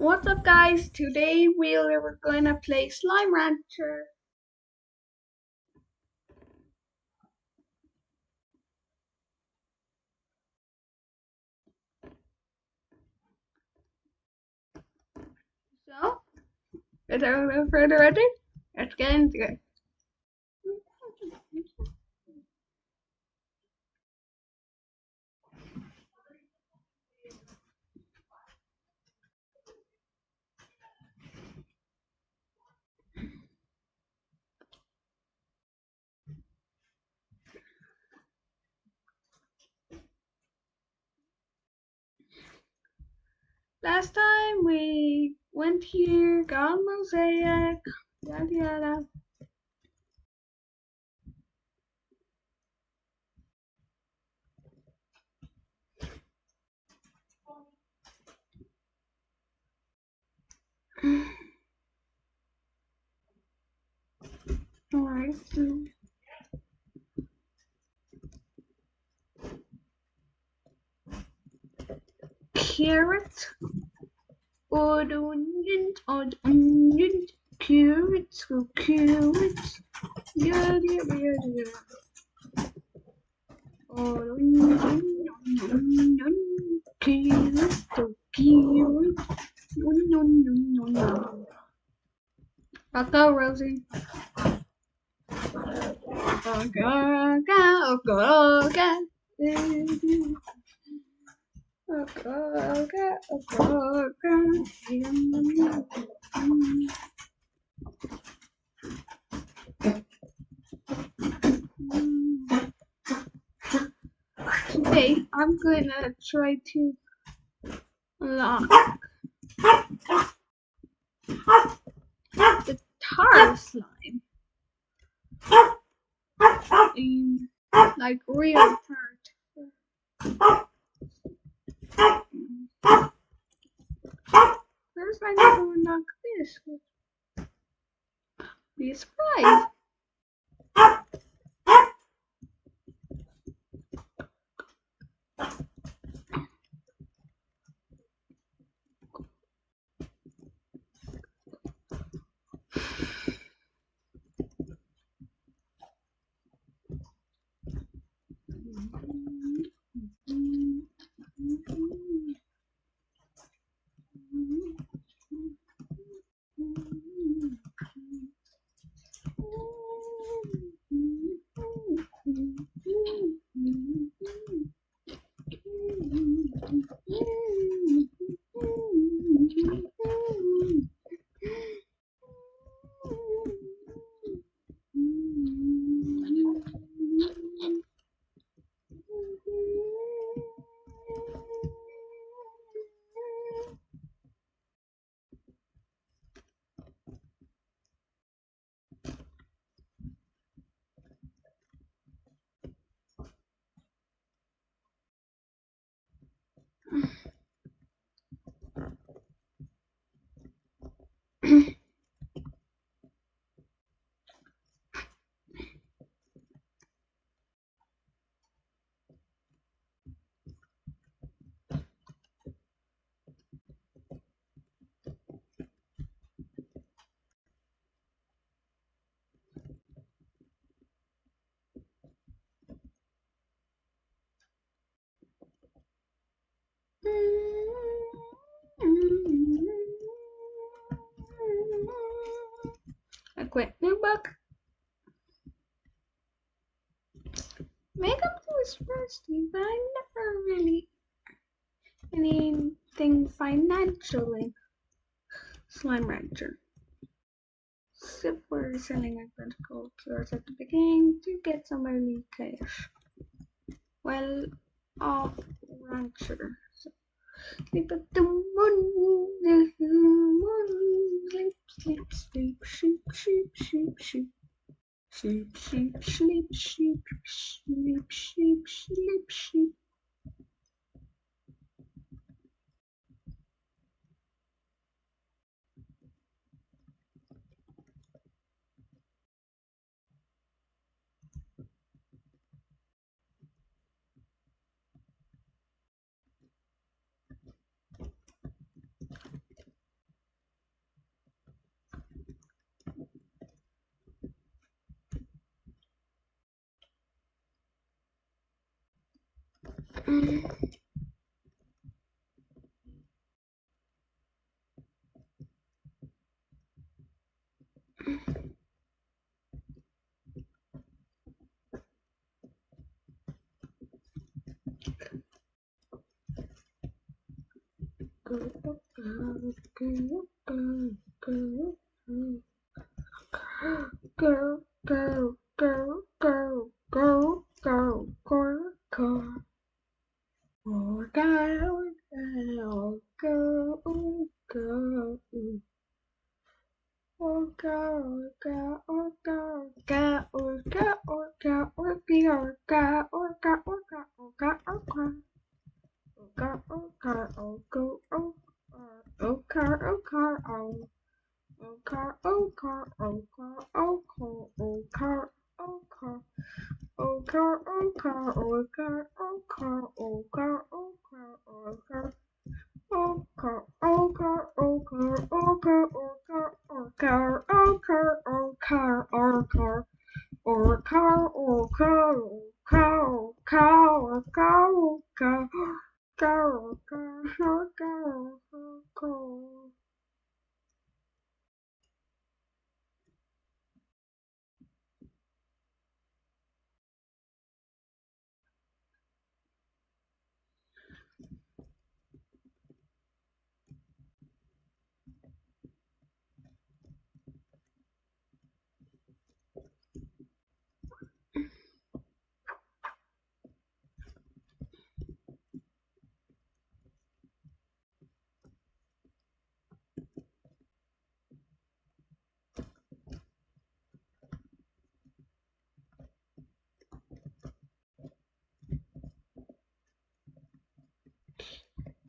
What's up, guys? Today we're gonna play Slime Rancher. So, without no further ado, let's get into it. Last time we went here, got a mosaic, yada yada. Alright, so carrot, odd onion, carrots, yada yada yada. Odd onion, carrots, no. I'll go, Rosie. Okay, I'm gonna try to unlock the tarr slime. Like real tarr. First, I need to unlock this. Be a surprise. A quick new book. Makeup was rusty, but I never really anything financial in Slime Rancher. Except for selling identical cures at the beginning to get some early cash. Well, off Rancher. So, sleep at the moon, sleep, sleep, sleep, sheep, sheep, sheep. Sheep, sheep, sleep, sheep, sleep, sheep, sleep, sheep.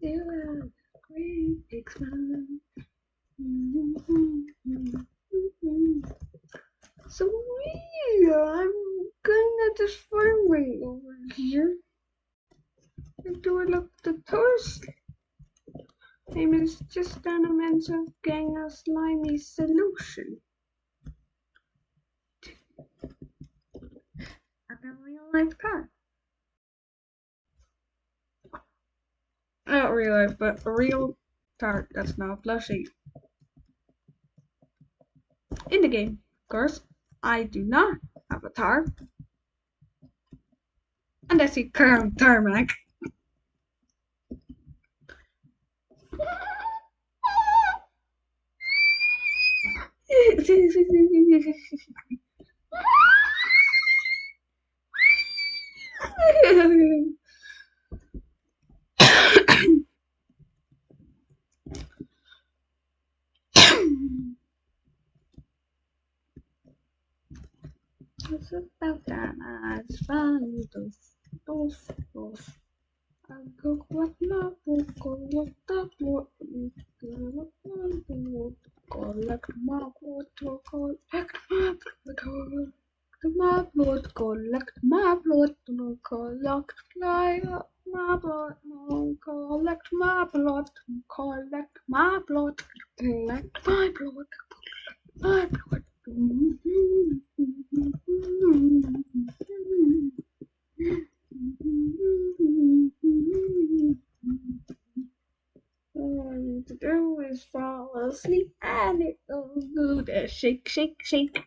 You are a great big smile. So I'm gonna just farming over here. And do I look the toast? Name is just an immense of getting a slimy solution. I got a real life car. Not real life, but a real car that's not plushy. In the game, of course, I do not have a tar. Unless you count tarmac. It's about that nice fun. Those. I'll go what my book, go what the book, collect my blood, collect my blood, collect my blood, collect my blood, collect my blood, collect my blood, collect my blood, my blood. All I need to do is fall asleep and it goes good. Shake, shake, shake.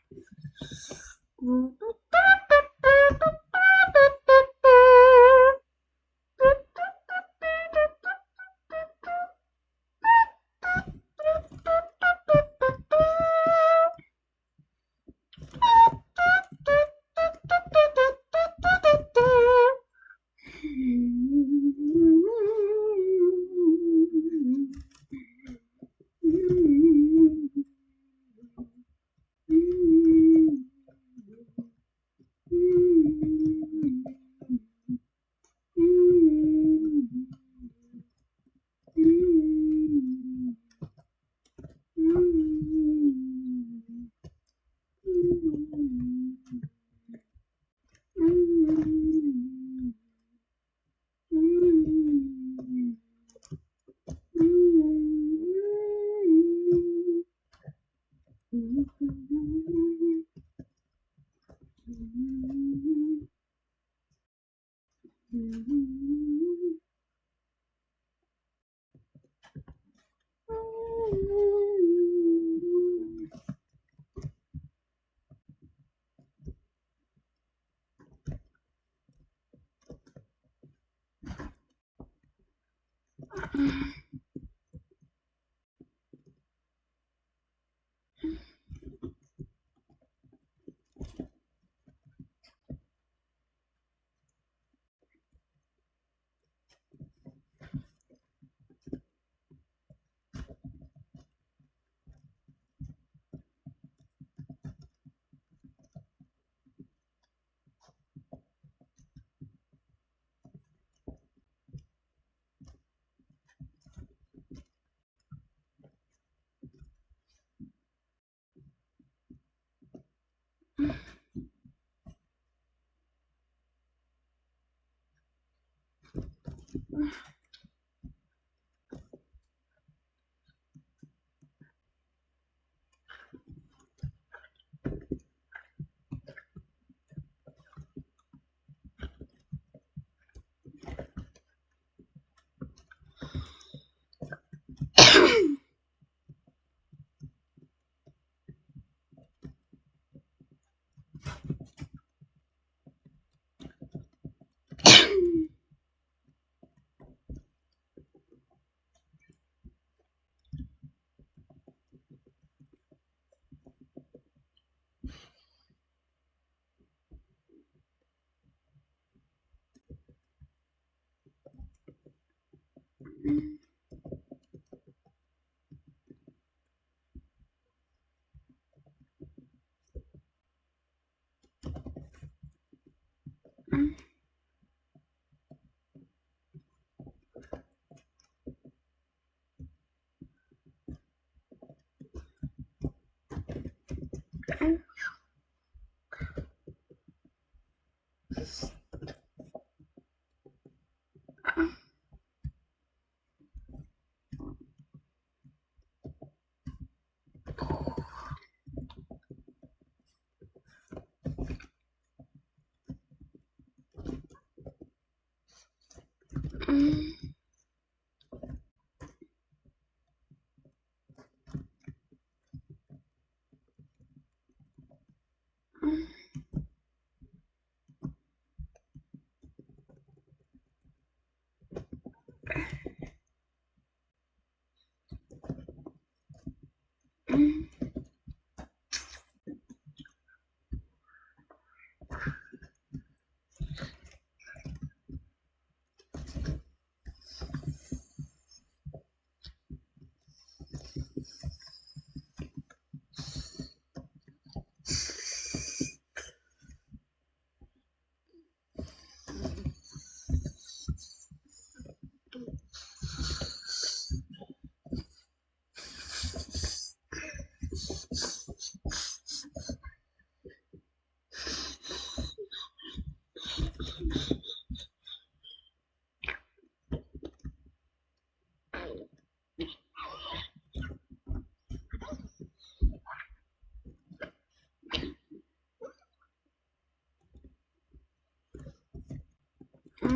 I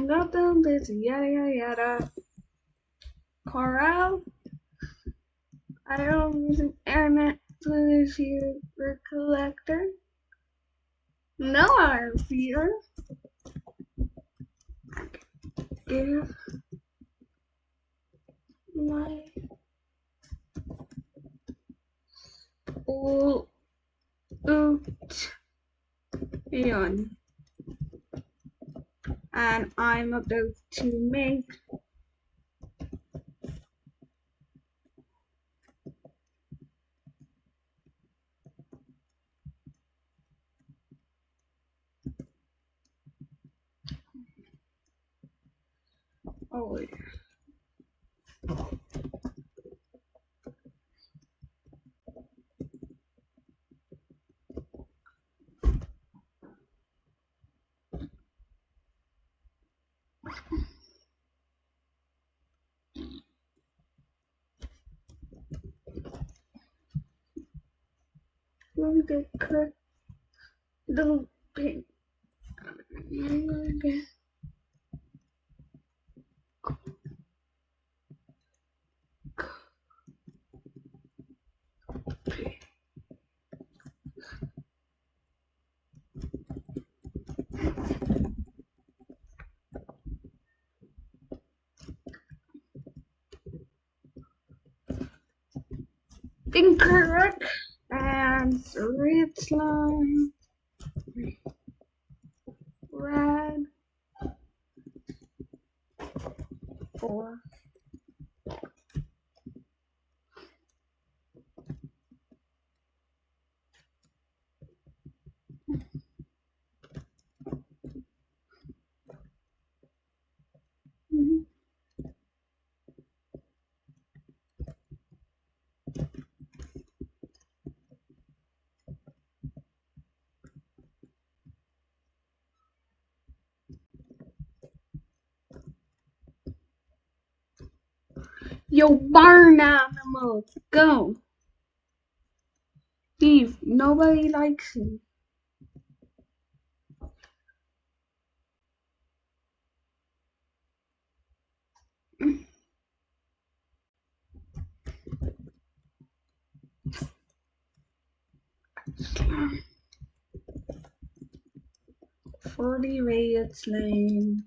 got them this yada yada yada. Corral. I don't use an internet receiver collector. No I receiver. Give my old on, and I'm about to make oh let me get cut the pink. I'm gonna get Incorrect. And red slime. Red. 4. Yo, barn animal, go. Steve, nobody likes you. Forty red slime.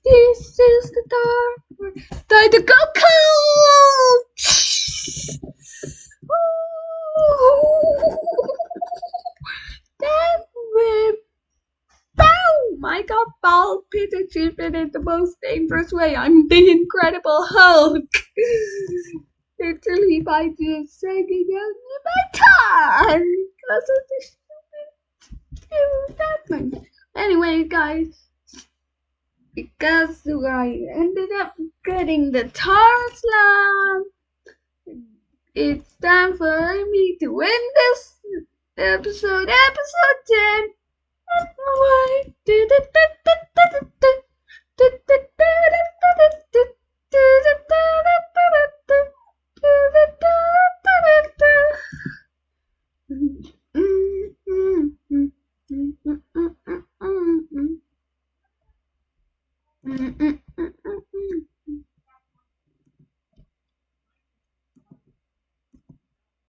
This is the dark side of Coco. That whip. Boom! I got bald pit achievement in the most dangerous way. I'm the Incredible Hulk. Until he finds you singing out my tar because of the stupid Batman. Anyway, guys, because I ended up getting the tar slab, it's time for me to win this episode 10.